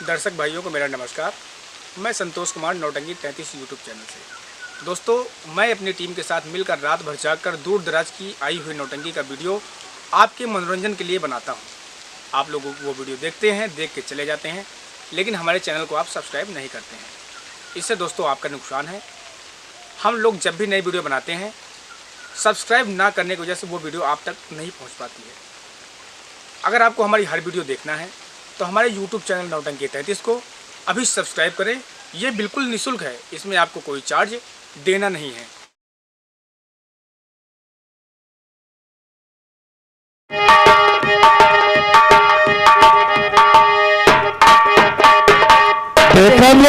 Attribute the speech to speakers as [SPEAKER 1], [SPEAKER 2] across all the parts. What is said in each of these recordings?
[SPEAKER 1] दर्शक भाइयों को मेरा नमस्कार। मैं संतोष कुमार नौटंकी 33 यूट्यूब चैनल से। दोस्तों, मैं अपनी टीम के साथ मिलकर रात भर जागकर दूर दराज की आई हुई नौटंकी का वीडियो आपके मनोरंजन के लिए बनाता हूं। आप लोग वो वीडियो देखते हैं, देख के चले जाते हैं, लेकिन हमारे चैनल को आप सब्सक्राइब नहीं करते हैं। इससे दोस्तों आपका नुकसान है। हम लोग जब भी नई वीडियो बनाते हैं, सब्सक्राइब ना करने की वजह से वो वीडियो आप तक नहीं पहुँच पाती है। अगर आपको हमारी हर वीडियो देखना है तो हमारे YouTube चैनल नौटंकी 33 को अभी सब्सक्राइब करें। ये बिल्कुल निःशुल्क है, इसमें आपको कोई चार्ज देना नहीं है।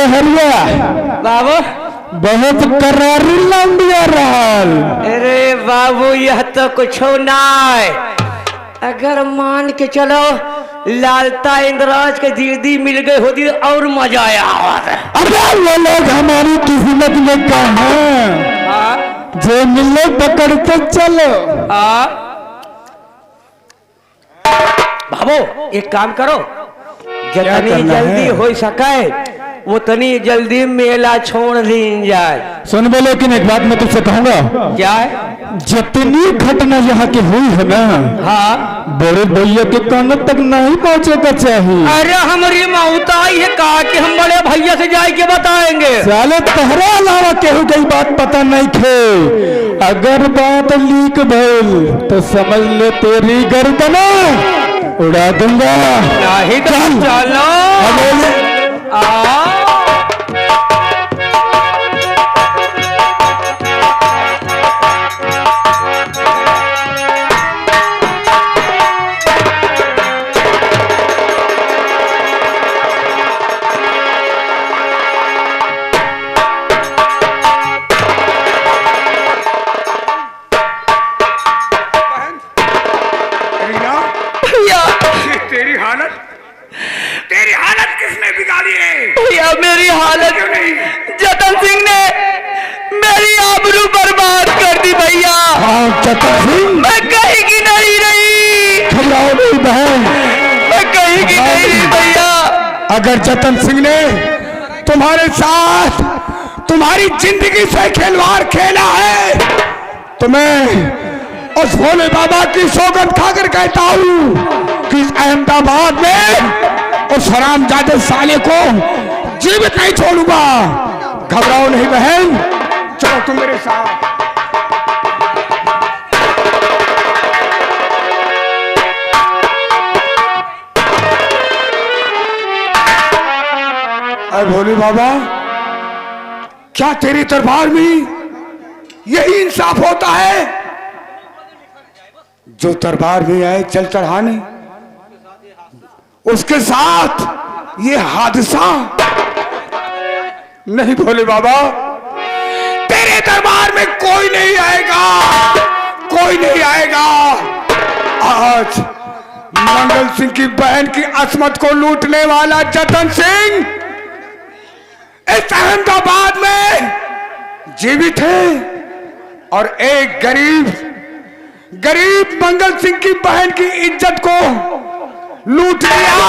[SPEAKER 2] हरिया
[SPEAKER 3] बाबू
[SPEAKER 2] बहुत करारी लंबिया रहल।
[SPEAKER 3] अरे बाबू यह तो कुछ ना है। अगर मान के चलो लालता इंद्राज के दीदी मिल गई होती और मजा आया होता।
[SPEAKER 2] अरे वो लोग हमारी किस्मत में कहाँ हैं? जो मिले पकड़ते चलो।
[SPEAKER 3] बाबू एक काम करो, जितनी जल्दी हो सके वो तनी जल्दी मेला छोड़ दी जाए।
[SPEAKER 2] सुन बे, लेकिन एक बात मैं तुझसे कहूंगा।
[SPEAKER 3] क्या है?
[SPEAKER 2] जितनी घटना यहाँ की हुई है ना,
[SPEAKER 3] हाँ,
[SPEAKER 2] बड़े भैया के कान तक नहीं पहुँचेगा चाहिए।
[SPEAKER 3] अरे हमारी मौता ही है कहा कि हम बड़े भैया से जाए के बताएंगे।
[SPEAKER 2] साले तहरा अलावा केहू की बात पता नहीं थे। अगर बात लीक भइल तो समझ ले तेरी गर्दन उड़ा दूंगा।
[SPEAKER 3] नहीं तो चलो
[SPEAKER 1] तेरी हालत किसने बिगाड़ी है?
[SPEAKER 3] भैया मेरी हालत जतन सिंह ने मेरी आबरू बर्बाद कर दी भैया।
[SPEAKER 2] हाँ जतन सिंह,
[SPEAKER 3] मैं कहीं की नहीं रही।
[SPEAKER 2] घबराओ नहीं बहन,
[SPEAKER 3] मैं कहीं की नहीं रही भैया।
[SPEAKER 2] अगर जतन सिंह ने तुम्हारे साथ तुम्हारी जिंदगी से खिलवाड़ खेला है तो मैं उस भोले बाबा की सौगंध खाकर कहता हूँ कि अहमदाबाद में उस हरामजादे साले को जीवित नहीं छोड़ूंगा। घबराओ नहीं बहन, चलो तुम मेरे साथ। अरे भोले बाबा, क्या तेरे दरबार में यही इंसाफ होता है? जो दरबार में आए चल चढ़ाने, उसके साथ ये हादसा नहीं। भोले बाबा, तेरे दरबार में कोई नहीं आएगा, कोई नहीं आएगा। आज मंगल सिंह की बहन की असमत को लूटने वाला जतन सिंह इस अहमदाबाद में जीवित है और एक गरीब मंगल सिंह की बहन की इज्जत को लूट लिया।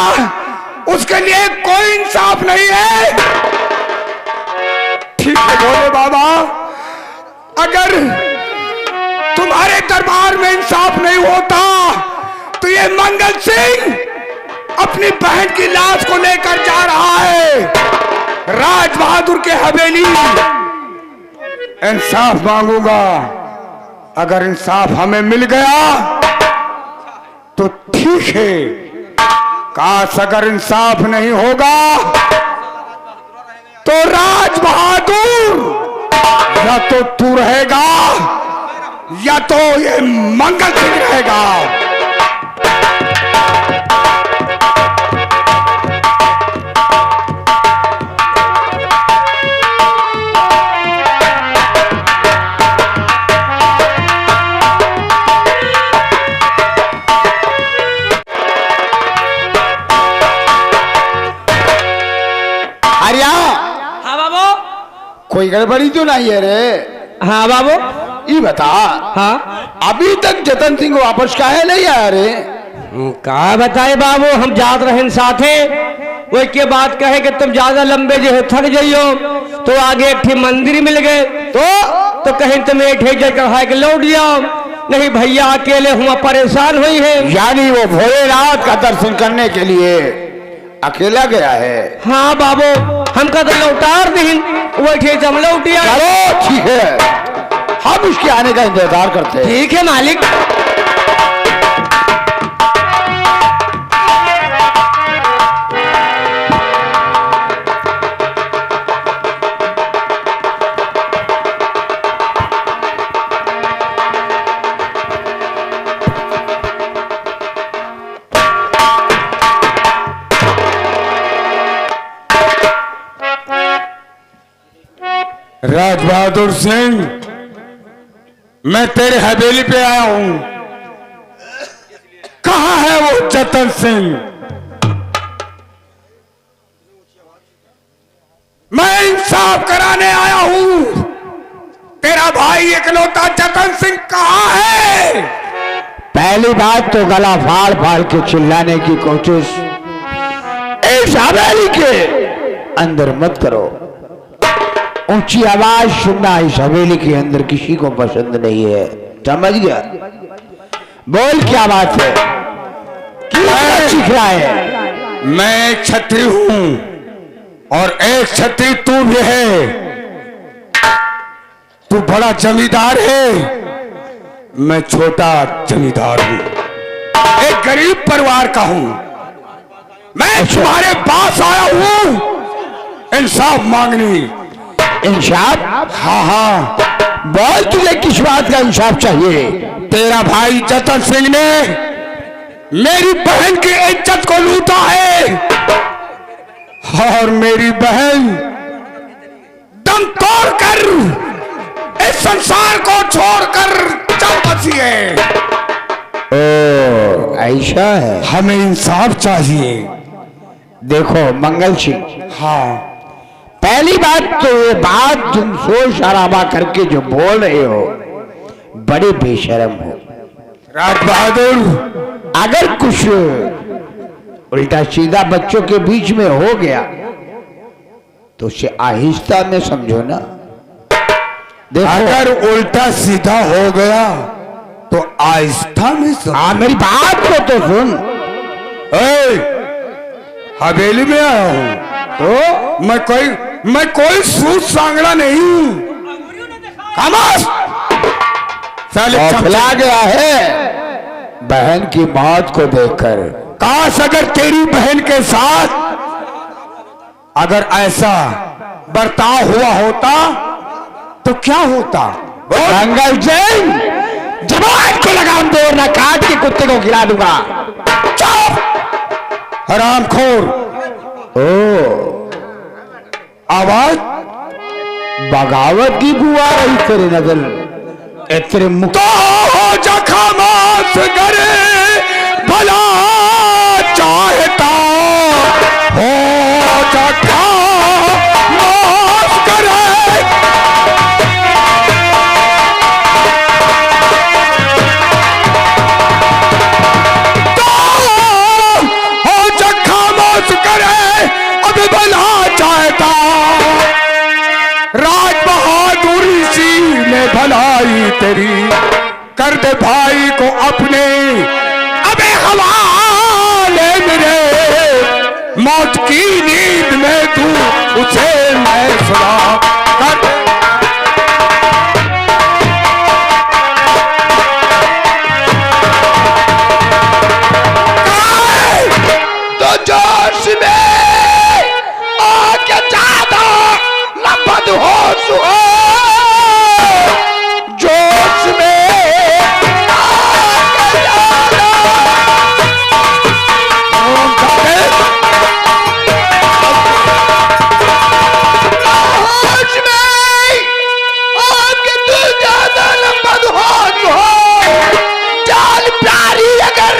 [SPEAKER 2] उसके लिए कोई इंसाफ नहीं है। ठीक है भोले बाबा, अगर तुम्हारे दरबार में इंसाफ नहीं होता तो ये मंगल सिंह अपनी बहन की लाश को लेकर जा रहा है राज बहादुर के हवेली। इंसाफ मांगूंगा, अगर इंसाफ हमें मिल गया तो ठीक है, काश अगर इंसाफ नहीं होगा तो राज बहादुर या तो तू रहेगा या तो ये मंगल सिंह रहेगा।
[SPEAKER 3] हाँ बाबू,
[SPEAKER 2] कोई गड़बड़ी तो नहीं है रे?
[SPEAKER 3] हाँ बाबू,
[SPEAKER 2] ये बता,
[SPEAKER 3] हाँ
[SPEAKER 2] अभी तक जतन सिंह वापस काहे नहीं आया रे?
[SPEAKER 3] का बताए बाबू, हम जात रहन साथे वही के बात कहे कि तुम ज्यादा लंबे जो है थक जाइयो, तो आगे एक ठे मंदिर मिल गए तो कहीं तुम एक ठे जगह है कि लौट जाओ, नहीं भैया अकेले हुआ परेशान हुई है।
[SPEAKER 2] यानी वो भोलेनाथ का दर्शन करने के लिए अकेला गया है।
[SPEAKER 3] हाँ बाबू, हमका तो लौटार दिन वही ठे जम लौटिया।
[SPEAKER 2] चलो ठीक है, हम उसके आने का इंतजार करते हैं।
[SPEAKER 3] ठीक है मालिक।
[SPEAKER 2] राज बहादुर सिंह, मैं तेरे हवेली पे आया हूं। कहां है वो जतन सिंह? मैं इंसाफ कराने आया हूं। तेरा भाई इकलौता जतन सिंह कहां है? पहली बात तो गला फाड़ फाड़ के चिल्लाने की कोशिश इस हवेली के अंदर मत करो। ऊंची आवाज सुनना इस हवेली के अंदर किसी को पसंद नहीं है, समझ गया? बोल क्या बात है, क्या सीख रहा है? मैं एक छत्री हूं और एक छत्री तू भी है। तू बड़ा जमींदार है, मैं छोटा जमींदार हूं, एक गरीब परिवार का हूं। मैं तुम्हारे पास आया हूं इंसाफ मांगनी। इंसाफ? हाँ हाँ, बोल तुझे किस बात का इंसाफ चाहिए? तेरा भाई जतन सिंह ने मेरी बहन की इज्जत को लूटा है और मेरी बहन दम तोड़कर इस संसार को छोड़कर चल बसी है। ओ ऐसा है, हमें इंसाफ चाहिए। देखो मंगल सिंह, हाँ, पहली बात तो ये बात तुम शोर शराबा करके जो बोल रहे हो बड़े बेशर्म हो। राज बहादुर, अगर कुछ उल्टा सीधा बच्चों के बीच में हो गया तो उसे आहिस्ता में समझो ना। देखो, अगर उल्टा सीधा हो गया तो आहिस्ता में समझो। हाँ, मेरी बात को तो सुन। हवेली में आया हूं तो मैं कोई सूद सांगड़ा नहीं हूं। खिला गया है बहन की मौत को देखकर। काश अगर तेरी बहन के साथ अगर ऐसा बर्ताव हुआ होता तो क्या होता? मंगल सिंह, जवान को लगाम दो ना काट के कुत्ते को खिला दूंगा। चुप हरामखोर। ओ आवाज बगावत की बुआ रही तेरे नजर, तेरे मुख तो हो जखामास करे भला चाहता हो जखामास करे। तो हो जखामास करे अब भला चाहता। राज बहादुरी सी ने भलाई तेरी कर दे भाई को अपने अबे हवाले मेरे। मौत की नींद में तू उसे मैं सुना कर। तो जोश में आके ज्यादा लपद होश हो, जोश में आके ज्यादा होश में आके तू ज्यादा लपद होश हो। जान प्यारी अगर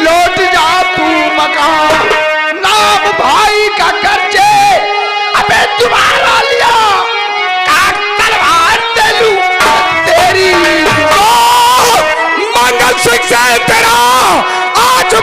[SPEAKER 2] लौट जा तू मकान, नाम भाई का कर्जे अबे तुम्हारा लिया काट तलवार तेलू तेरी। मंगल सिंह से तेरा आज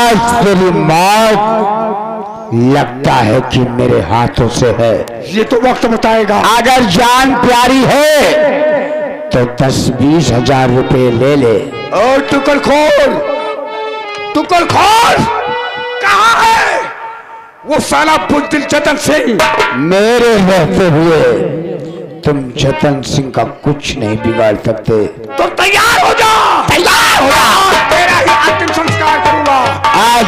[SPEAKER 2] आज तेरी मौत लगता है कि मेरे हाथों से है। ये तो वक्त बताएगा। अगर जान प्यारी है तो 10-20 हजार रुपए ले ले। और टुकड़ खोल कहाँ है वो साला बुजदिल जतन सिंह? मेरे रहते हुए तुम जतन सिंह का कुछ नहीं बिगाड़ सकते। तो तैयार हो जा, तेरा ही अंतिम संस्कार करूंगा आज।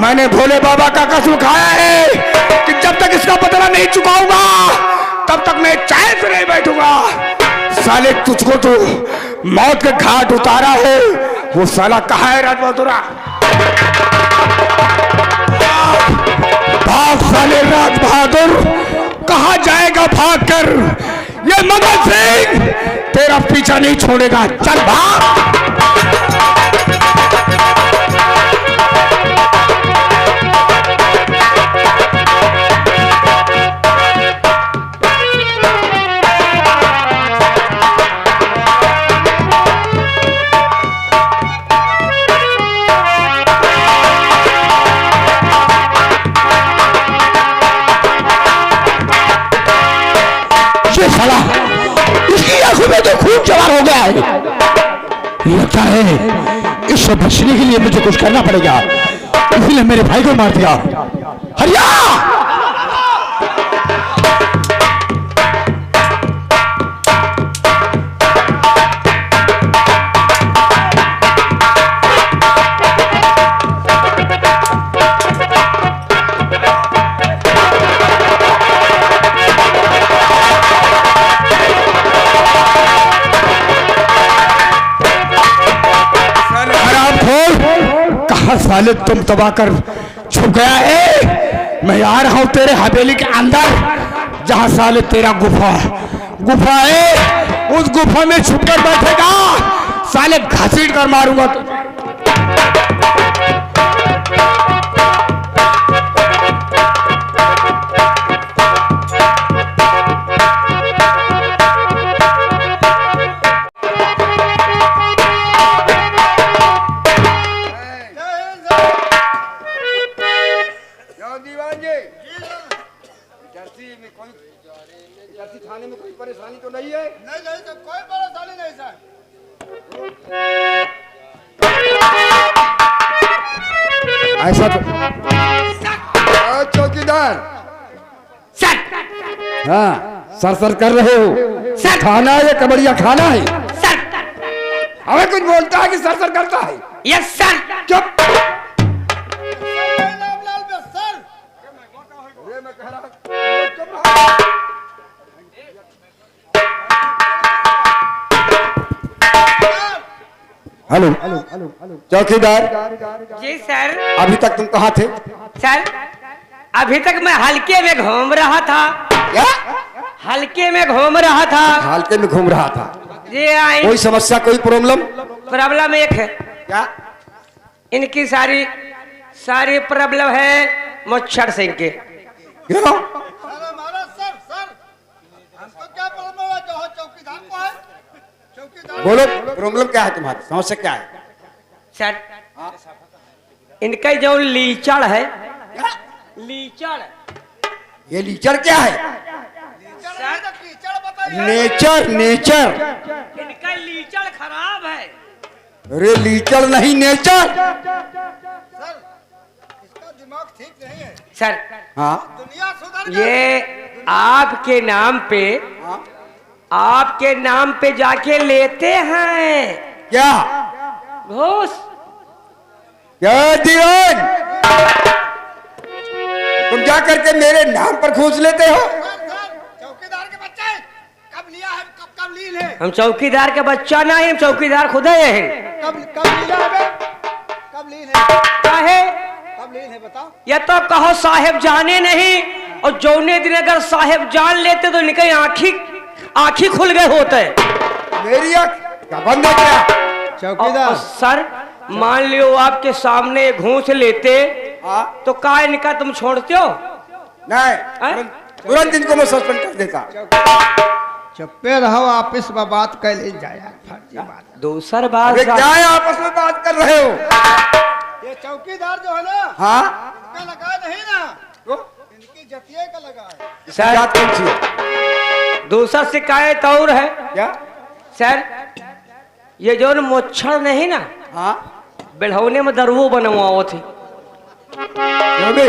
[SPEAKER 2] मैंने भोले बाबा का कसम खाया है कि जब तक इसका बदला नहीं चुकाऊंगा तब तक मैं चैन से नहीं बैठूंगा। साले तुझको तो मौत के घाट उतारा है, वो साला कहाँ है राजबहादुरा? भाग साले राजबहादुर, कहाँ जाएगा भाग कर? ये मदन सिंह तेरा पीछा नहीं छोड़ेगा, चल भाग। इसकी आंखों में तो खून जवार हो गया है। लगता है इससे बचने के लिए मुझे कुछ करना पड़ेगा, इसलिए मेरे भाई को मार दिया। हरिया साले तुम तबाह कर छुप गया है। मैं आ रहा हूं तेरे हवेली के अंदर, जहां साले तेरा गुफा है, उस गुफा में छुप कर बैठेगा। साले घसीट कर मारूंगा तो। थाने में कोई परेशानी तो नहीं है? नहीं सर, कोई परेशानी नहीं सर। ऐसा तो चौकीदार सर। हाँ सर कर रहे हो सर। खाना है कबड़िया खाना है सर। हमें कुछ बोलता है कि सर करता है। Yes sir. चुप। हेलो चौकीदार
[SPEAKER 3] जी सर।
[SPEAKER 2] अभी तक तुम कहाँ थे?
[SPEAKER 3] सर अभी तक मैं हल्के में घूम रहा था।
[SPEAKER 2] क्या?
[SPEAKER 3] हल्के में घूम रहा था।
[SPEAKER 2] हल्के में घूम रहा था
[SPEAKER 3] जी। आई
[SPEAKER 2] कोई समस्या कोई
[SPEAKER 3] प्रॉब्लम एक है। क्या? इनकी सारी प्रॉब्लम है मच्छर सिंह के।
[SPEAKER 2] क्यों? बोलो प्रॉब्लम क्या है तुम्हारी, समस्या क्या है?
[SPEAKER 3] सर इनका जो लीचड़ है। लीचड़?
[SPEAKER 2] ये लीचड़ क्या है? नेचर
[SPEAKER 3] इनका लीचड़ खराब है।
[SPEAKER 2] अरे लीचड़ नहीं नेचर।
[SPEAKER 4] सर इसका दिमाग ठीक नहीं है
[SPEAKER 3] सर।
[SPEAKER 4] हाँ दुनिया सुधर
[SPEAKER 3] ये आपके नाम पे जाके लेते हैं
[SPEAKER 2] क्या?
[SPEAKER 3] घूस।
[SPEAKER 2] क्या दीवान, तुम जा करके मेरे नाम पर घूस लेते हो?
[SPEAKER 4] सर चौकीदार के बच्चे कब लिया है, कब कब लीन है?
[SPEAKER 3] हम चौकीदार के बच्चा नहीं, हम चौकीदार खुद है।
[SPEAKER 4] कब लीन है बे? कब लीन है?
[SPEAKER 3] काहे?
[SPEAKER 4] कब लीन है बताओ?
[SPEAKER 3] या तो कहो साहेब जाने नहीं, और जौने दिन अगर साहेब जान लेते तो निकल आँखी खुल गए होते।
[SPEAKER 2] मेरी आँख क्या बंद है क्या?
[SPEAKER 4] चौकीदार
[SPEAKER 3] सर मान लियो आपके सामने घूस लेते
[SPEAKER 2] हाँ?
[SPEAKER 3] तो काय निका तुम छोड़ते हो?
[SPEAKER 2] नहीं, तुरंत इनको मैं सस्पेंड कर देता।
[SPEAKER 4] चुप्पे रहो, ऑफिस में बात कर ले जाया फर्जी बात।
[SPEAKER 3] दूसर बात
[SPEAKER 2] अरे क्या है आपस में बात कर रहे हो?
[SPEAKER 4] ये चौकीदार जो है ना,
[SPEAKER 2] हाँ?
[SPEAKER 4] इसका लगा नहीं ना,
[SPEAKER 2] तो?
[SPEAKER 4] इनकी जतिये का लगा है।
[SPEAKER 3] सर
[SPEAKER 2] बात कौन सी है?
[SPEAKER 3] दूसर शिकायत और है
[SPEAKER 2] क्या?
[SPEAKER 3] सर, ये जो मोच्छर नहीं ना,
[SPEAKER 2] हाँ?
[SPEAKER 3] बेढ़ौने में दरुओ बनवाओ थी।
[SPEAKER 2] क्यों बे?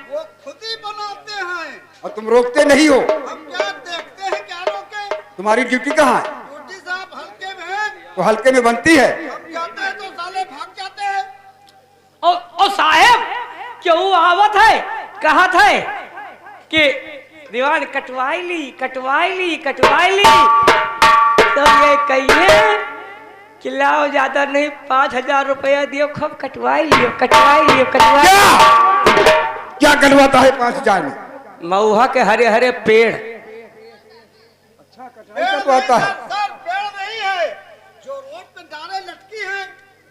[SPEAKER 4] वो खुद ही बनाते हैं,
[SPEAKER 2] और तुम रोकते नहीं हो?
[SPEAKER 4] हम क्या देखते हैं क्या रोके?
[SPEAKER 2] तुम्हारी ड्यूटी कहाँ है?
[SPEAKER 4] ड्यूटी साहब हल्के में है,
[SPEAKER 2] तो हल्के में बनती है।
[SPEAKER 4] हम जाते हैं तो साले भाग जाते हैं।
[SPEAKER 3] ओ साहेब क्यों आवत है? कहा था कि दीवान कटवाई ली तो ये कहिए कि लाओ ज्यादा नहीं, 5,000 रुपया दियो, खूब कटवाई लियो।
[SPEAKER 2] क्या क्या करवाता है 5,000 में?
[SPEAKER 3] मऊहा के हरे हरे पेड़।
[SPEAKER 4] पेड़
[SPEAKER 2] कटवाता
[SPEAKER 4] नहीं
[SPEAKER 2] है?
[SPEAKER 4] सर, पेड़ नहीं है, जो रोड पे डाले लटकी है,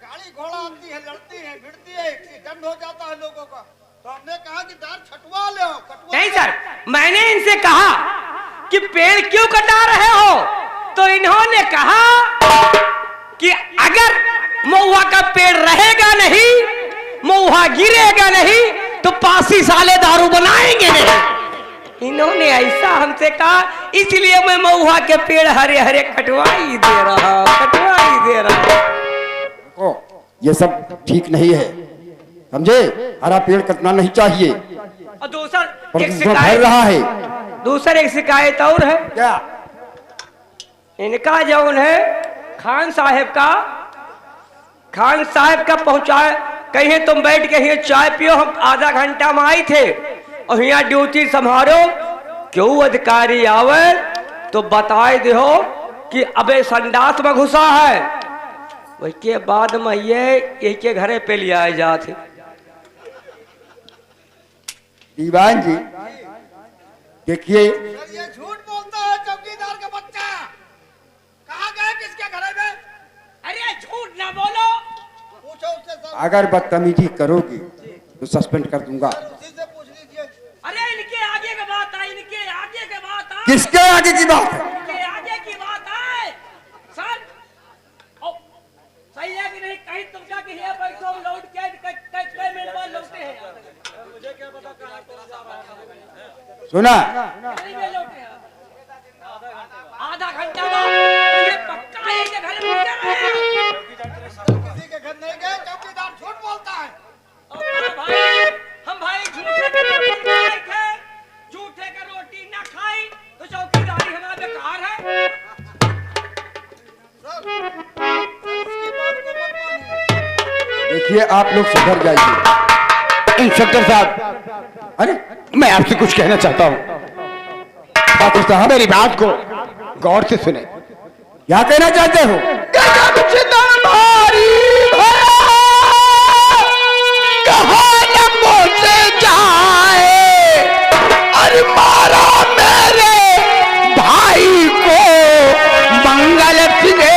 [SPEAKER 4] गाड़ी घोड़ा आती है, लड़ती है, भिड़ती है, एक्सीडेंट हो जाता है लोगों का, तो हमने कहा कि डार छटवा ले, कटवा
[SPEAKER 3] नहीं सर, मैंने इनसे कहा कि पेड़ क्यों कटा रहे हो, तो इन्होंने कहा कि अगर महुआ का पेड़ रहेगा नहीं, महुआ गिरेगा नहीं, तो पासी साले दारू बनाएंगे नहीं। इन्होंने ऐसा हमसे कहा, इसलिए मैं महुआ के पेड़ हरे हरे कटवाई दे रहा।
[SPEAKER 2] ओ, ये सब ठीक नहीं है, समझे? हरा पेड़ कटना नहीं चाहिए।
[SPEAKER 3] और दूसर एक
[SPEAKER 2] प्रदूषण फैल रहा है।
[SPEAKER 3] दूसर एक शिकायत और है।
[SPEAKER 2] क्या?
[SPEAKER 3] इनका जौन है खान साहब का पहुंचाए, कहीं तुम बैठ के यहाँ चाय पियो, हम आधा घंटा में आए थे और यहाँ ड्यूटी संभालो, क्यों अधिकारी आवे तो बताए दो कि अबे संडास में घुसा है, उसके बाद में ये के घरे पे ले आए जाते।
[SPEAKER 2] दीवान जी देखिए,
[SPEAKER 4] सर ये झूठ बोलता है चौकीदार का बच्चा, कहाँ गए किसके घरे में?
[SPEAKER 3] अरे झूठ ना बोलो।
[SPEAKER 4] पूछो उससे सर,
[SPEAKER 2] अगर बदतमीजी करोगी तो सस्पेंड कर दूंगा।
[SPEAKER 4] उसी से पूछ लीजिए।
[SPEAKER 3] अरे इनके आगे की बात आई,
[SPEAKER 2] किसके आगे की बात है?
[SPEAKER 3] इनके आगे की बात है सर। सही है कि नहीं? कहीं तुम जाके यहाँ बैठो, लौट के कई मेहमान लौटे हैं, मुझे क्या पता कहाँ कौन जा रहा है।
[SPEAKER 2] सुना?
[SPEAKER 3] आधा घंटा बाद तो ये पक्का है कि घर में
[SPEAKER 4] किसी के घर नहीं गए, चौकीदार झूठ बोलता है।
[SPEAKER 3] हम भाई झूठे का रोटी ना खाई तो चौकीदारी हमारा बेकार है।
[SPEAKER 4] सर, इसकी बात को मत मानिए।
[SPEAKER 2] देखिए आप लोग सुधर जाइए। इंस्पेक्टर साहब, अरे मैं आपसे कुछ कहना चाहता हूँ। ठाकुर साहब मेरी बात को गौर से सुने। क्या कहना चाहते हो? अरे मारा मेरे भाई को मंगल सिने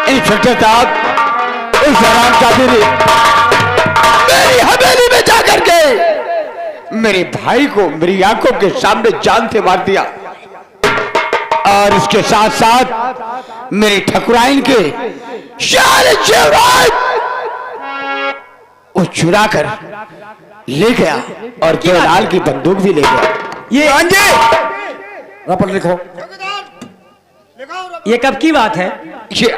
[SPEAKER 2] इंस्पेक्टर साहब, इस हराम का मेरी हवेली में जाकर के मेरे भाई को मेरी आंखों के सामने जान से मार दिया, और इसके साथ साथ मेरी ठकुराइन के सारे जेवरात वो चुरा कर ले गया, और केवलाल की बंदूक भी ले गया। ये रपट लिखो।
[SPEAKER 4] चौकीदार लिखाओ रपट।
[SPEAKER 3] ये कब की बात है?
[SPEAKER 2] ये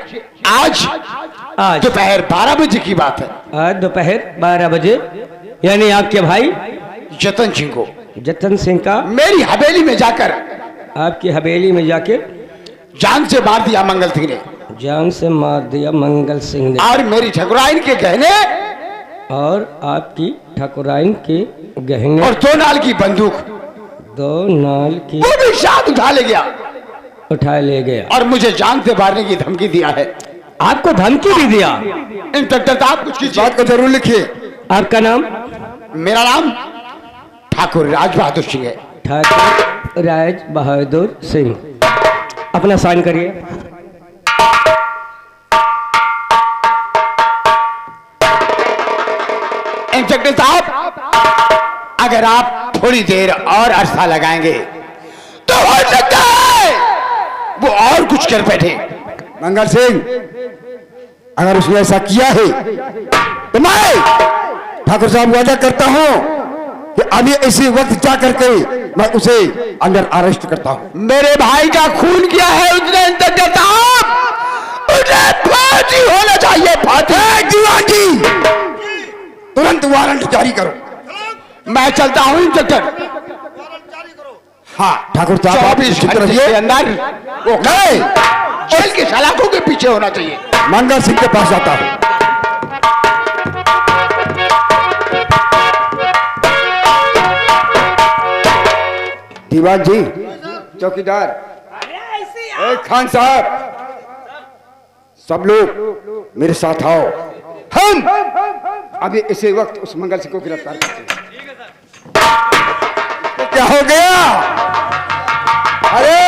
[SPEAKER 2] आज
[SPEAKER 3] आज
[SPEAKER 2] दोपहर 12 बजे की बात है।
[SPEAKER 3] आज दोपहर 12 बजे, यानी आपके भाई
[SPEAKER 2] जतन सिंह को
[SPEAKER 3] जतन सिंह का
[SPEAKER 2] मेरी हवेली में जाकर
[SPEAKER 3] आपकी हवेली में जाके
[SPEAKER 2] जान से मार दिया मंगल सिंह ने,
[SPEAKER 3] जान से मार दिया मंगल सिंह ने,
[SPEAKER 2] और मेरी ठकुराइन के गहने
[SPEAKER 3] और आपकी ठकुराइन के गहने
[SPEAKER 2] और 2 नाल की बंदूक
[SPEAKER 3] 2 नाल की
[SPEAKER 2] वो भी साथ उठा ले गया
[SPEAKER 3] उठा ले गया
[SPEAKER 2] और मुझे जान से मारने की धमकी दिया है।
[SPEAKER 3] आपको धमकी भी दिया?
[SPEAKER 2] इंस्पेक्टर साहब कुछ कीजिए। बात को जरूर लिखिए।
[SPEAKER 3] आपका नाम?
[SPEAKER 2] मेरा नाम ठाकुर राज बहादुर सिंह है।
[SPEAKER 3] ठाकुर राज बहादुर सिंह। अपना साइन करिए।
[SPEAKER 2] इंस्पेक्टर साहब, अगर आप थोड़ी देर और अरसा लगाएंगे तो हो सकता है वो और कुछ कर बैठे। मंगल सिंह, अगर उसने ऐसा किया है तो मैं ठाकुर साहब वादा करता हूं कि अभी इसी वक्त जा करके मैं उसे अंदर अरेस्ट करता हूं। मेरे भाई का खून किया है उसने। इंस्पेक्टर साहब, उसे फांसी होना चाहिए। फांसी। दीवान जी, तुरंत वारंट जारी करो। मैं चलता हूं इंस्पेक्टर।
[SPEAKER 4] वारंट जारी करो।
[SPEAKER 2] हाँ ठाकुर साहब, आप इस घंटे के अंदर वो नहीं, जेल की सलाखों के पीछे होना चाहिए। मंगल सिंह के पास जाता हूं। दीवान जी, चौकीदार, खान साहब, सब लोग मेरे साथ आओ। हम अभी इसी वक्त उस मंगल सिंह को गिरफ्तार करते हैं। तो क्या हो गया? अरे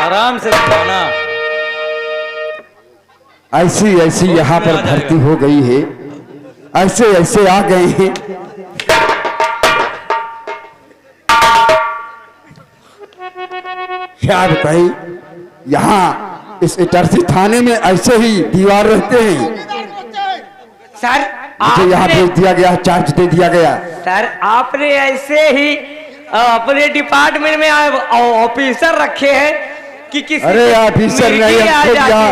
[SPEAKER 5] आराम से बताना।
[SPEAKER 2] ऐसी ऐसी यहाँ पर भर्ती हो गई है, ऐसे ऐसे आ गए हैं। क्या बताइए, यहाँ इस इटरसी थाने में ऐसे ही दीवार रहते हैं।
[SPEAKER 3] सर
[SPEAKER 2] मुझे यहाँ भेज दिया गया, चार्ज दे दिया गया।
[SPEAKER 3] सर आपने ऐसे ही अपने डिपार्टमेंट में ऑफिसर रखे हैं कि किसी
[SPEAKER 2] अरे ऑफिसर नहीं,
[SPEAKER 3] मीटिंग आ
[SPEAKER 2] खुद
[SPEAKER 3] जाती।
[SPEAKER 2] यहाँ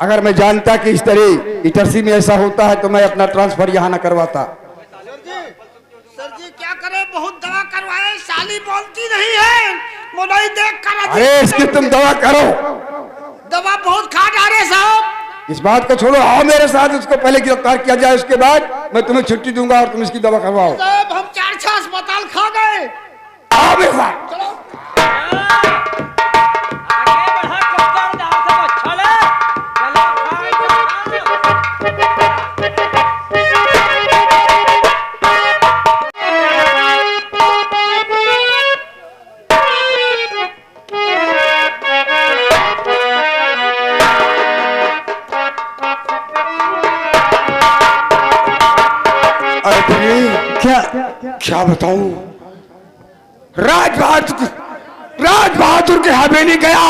[SPEAKER 2] अगर मैं जानता कि इस तरह इटरसी में ऐसा होता है तो मैं अपना ट्रांसफर यहाँ न करवाता।
[SPEAKER 4] सर जी क्या करे, बहुत दवा करवाए, साली बोलती नहीं है, मुनाई देख कर।
[SPEAKER 2] अरे इसकी तुम दवा करो।
[SPEAKER 4] दवा बहुत खा डाले साहब।
[SPEAKER 2] इस बात को छोड़ो, आओ मेरे साथ, उसको पहले गिरफ्तार किया जाए, उसके बाद मैं तुम्हें छुट्टी दूंगा और तुम इसकी दवा करवाओ।
[SPEAKER 4] साहब हम 4-6 अस्पताल खा गए।
[SPEAKER 2] आओ मेरे साथ।
[SPEAKER 4] चलो।
[SPEAKER 2] क्या बताऊं, राज बहादुर के हवेली गया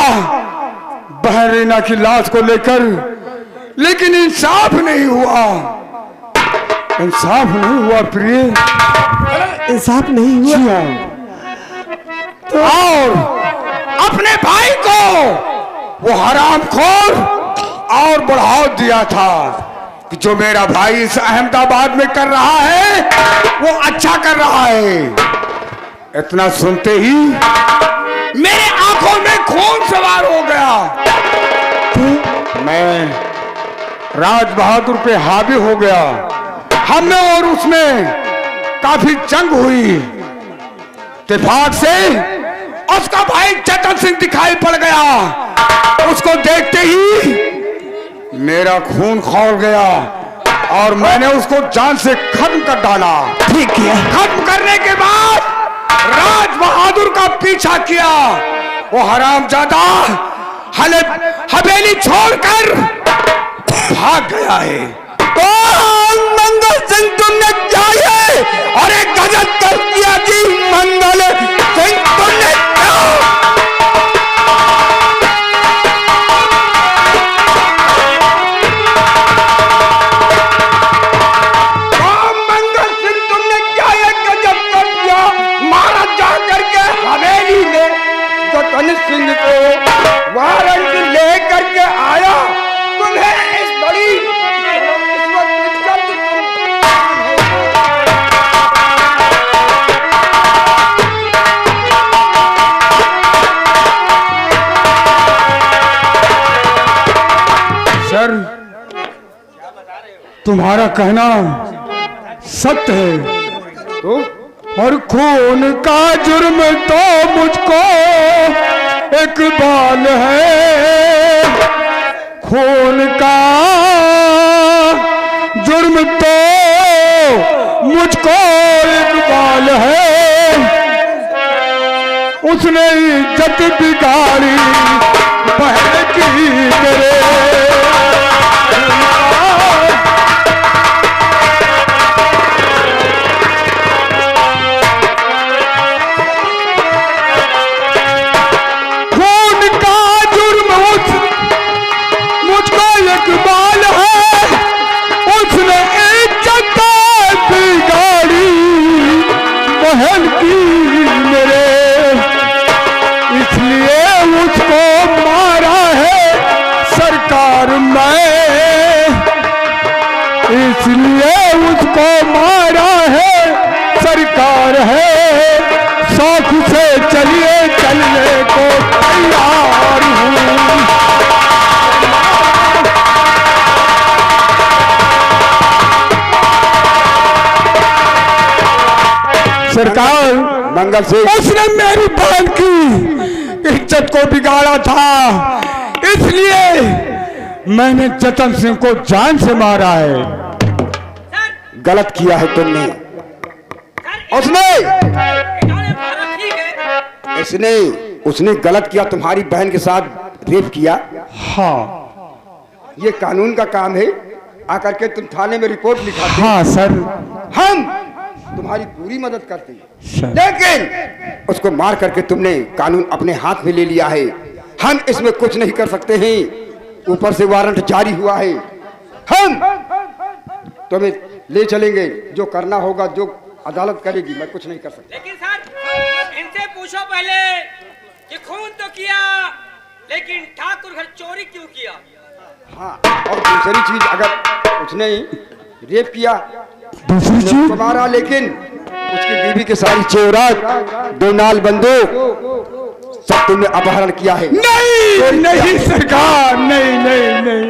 [SPEAKER 2] बहरीना की लाश को लेकर, लेकिन इंसाफ नहीं हुआ। इंसाफ नहीं हुआ प्रिय, इंसाफ नहीं हुआ। तो और अपने भाई को वो हरामखोर और बढ़ावा दिया था कि जो मेरा भाई इस अहमदाबाद में कर रहा है वो अच्छा कर रहा है। इतना सुनते ही मेरे आंखों में खून सवार हो गया। मैं राज बहादुर पे हावी हो गया। हमें और उसमें काफी जंग हुई। इत्तेफाक से उसका भाई चतन सिंह दिखाई पड़ गया। उसको देखते ही मेरा खून खौल गया और मैंने उसको जान से खत्म कर डाला। ठीक है। खत्म करने के बाद राज बहादुर का पीछा किया। वो हरामजादा हवेली छोड़कर भाग गया है। तो मंगल सिंह तुमने क्या है? अरे गजब कर दिया जी मंगल सिंह तुमने क्या? सिंह को वारंट लेकर के आया। तुम्हें इस बड़ी सर तुम्हारा कहना सत्य है
[SPEAKER 5] तो
[SPEAKER 2] और खून का जुर्म तो मुझको इकबाल है, खून का जुर्म तो मुझको इकबाल है। उसने इज्जत बिगाड़ी बहन की मेरे, इसलिए उसको मारा है सरकार है, शौक से चलिए चलने को तैयार हूँ। सरकार
[SPEAKER 5] मंगल सिंह
[SPEAKER 2] उसने मेरी बहन की इज्जत को बिगाड़ा था, इसलिए मैंने जतन सिंह को जान से मारा है।
[SPEAKER 5] गलत किया है तुमने। उसने गलत किया, तुम्हारी बहन के साथ रेप किया।
[SPEAKER 2] हाँ
[SPEAKER 5] ये कानून का काम है, आकर के तुम थाने में रिपोर्ट लिखाते।
[SPEAKER 2] हाँ सर,
[SPEAKER 5] हम तुम्हारी पूरी मदद करते हैं, लेकिन उसको मार करके तुमने कानून अपने हाथ में ले लिया है। हम इसमें कुछ नहीं कर सकते हैं, ऊपर से वारंट जारी हुआ है। हम तुम्हें ले चलेंगे, जो करना होगा, जो अदालत करेगी, मैं कुछ नहीं कर सकता।
[SPEAKER 3] लेकिन सर इनसे पूछो पहले कि खून तो किया, लेकिन ठाकुर घर चोरी क्यों किया?
[SPEAKER 5] हाँ, और दूसरी चीज, अगर उसने रेप किया,
[SPEAKER 2] दूसरी चीज
[SPEAKER 5] मारा, लेकिन उसकी बीवी के सारी जेवरात, 2 नाल बंदूक सब तुमने अपहरण किया है।
[SPEAKER 2] नहीं नहीं सरकार, नहीं नहीं नहीं,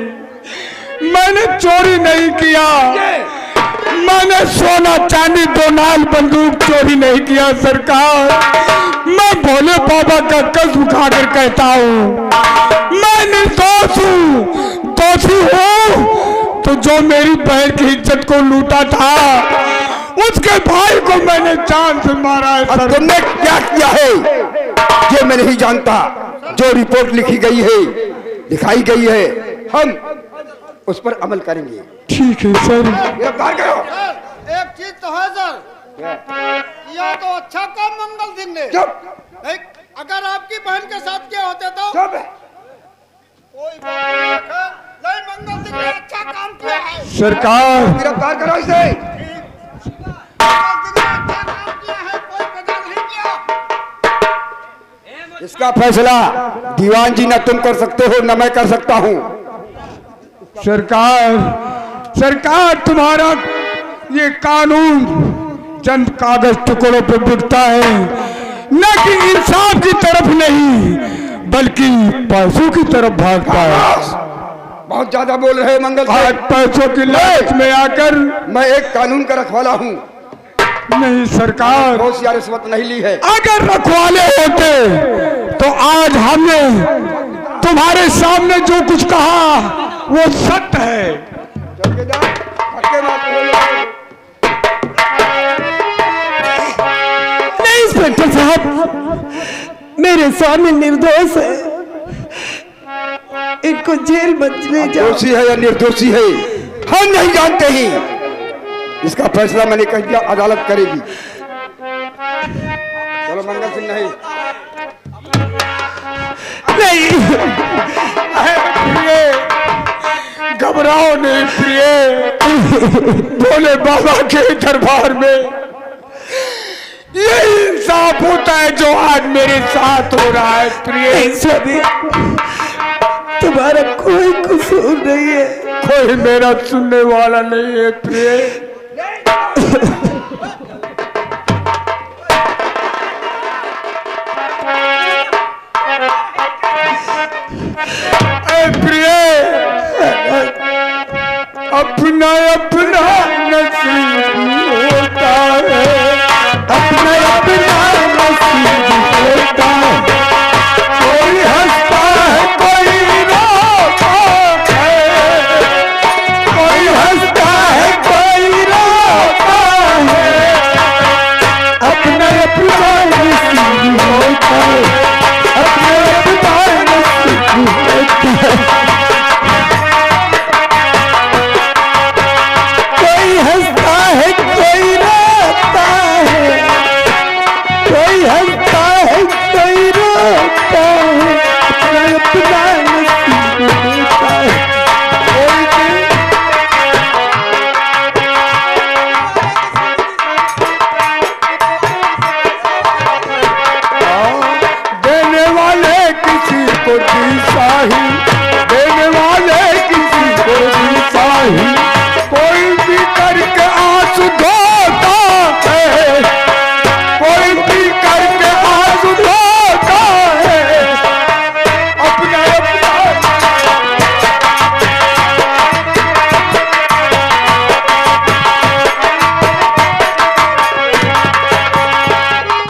[SPEAKER 2] मैंने चोरी नहीं किया। मैंने सोना चांदी 2 नाल बंदूक चोरी नहीं किया सरकार। मैं भोले बाबा का कसम खाकर कहता हूँ, मैं निर्दोष हूँ, दोषी हूँ। तो जो मेरी बहन की इज्जत को लूटा था, उसके भाई को मैंने जान से मारा है।
[SPEAKER 5] अब तुमने क्या किया है ये मैं नहीं जानता। जो रिपोर्ट लिखी गई है, दिखाई गई है, हम उस पर अमल करेंगे।
[SPEAKER 2] ठीक है सर।
[SPEAKER 5] गिरफ्तार करो।
[SPEAKER 4] सर एक चीज तो है सर, किया तो अच्छा काम मंगल सिंह ने।
[SPEAKER 5] चुप।
[SPEAKER 4] अगर आपकी बहन के साथ क्या होते तो
[SPEAKER 5] चुप।
[SPEAKER 4] कोई बात नहीं रखा। नहीं, मंगल सिंह ने अच्छा काम किया है।
[SPEAKER 2] सरकार
[SPEAKER 5] गिरफ्तार करो इसे।
[SPEAKER 4] मंगल सिंह ने अच्छा काम किया है, कोई बदल नहीं किया।
[SPEAKER 5] इसका फैसला दीवान जी न तुम कर सकते हो, न मैं कर सकता हूँ।
[SPEAKER 2] सरकार तुम्हारा ये कानून चंद कागज टुकड़ों पर बिकता है, न कि इंसाफ की तरफ नहीं, बल्कि पैसों की तरफ भागता है।
[SPEAKER 5] बहुत ज्यादा बोल रहे हो मंगल
[SPEAKER 2] आज
[SPEAKER 5] सिंह।
[SPEAKER 2] पैसों की लालच में आकर
[SPEAKER 5] मैं एक कानून का रखवाला हूँ,
[SPEAKER 2] नहीं सरकार,
[SPEAKER 5] बहुत सी रिश्वत नहीं ली है।
[SPEAKER 2] अगर रखवाले होते तो आज हमने तुम्हारे सामने जो कुछ कहा वो सत्य है।
[SPEAKER 5] चल के जा, फटके मारते हो लोग।
[SPEAKER 6] नहीं इंस्पेक्टर साहब, मेरे स्वामी निर्दोष है, इनको जेल मत ले जाओ।
[SPEAKER 5] दोषी है या निर्दोषी है हम नहीं जानते ही, इसका फैसला मैंने कह दिया, अदालत करेगी। चलो मंगल सिंह। नहीं
[SPEAKER 6] नहीं,
[SPEAKER 2] घबराओ नहीं प्रिय, भोले बाबा के दरबार में ये इंसाफ होता है जो आज मेरे साथ हो रहा है प्रिय।
[SPEAKER 6] नहीं स्वामी, तुम्हारा कोई कसूर नहीं है।
[SPEAKER 2] कोई मेरा सुनने वाला नहीं है प्रिय। प्रिय अपना अपना नसीब होता है, अपना अपना नसीब होता है। कोई हंसता है कोई रोता है, कोई हंसता है कोई रोता है, अपना अपना नसीब होता है, अपना अपना नसीब होता है।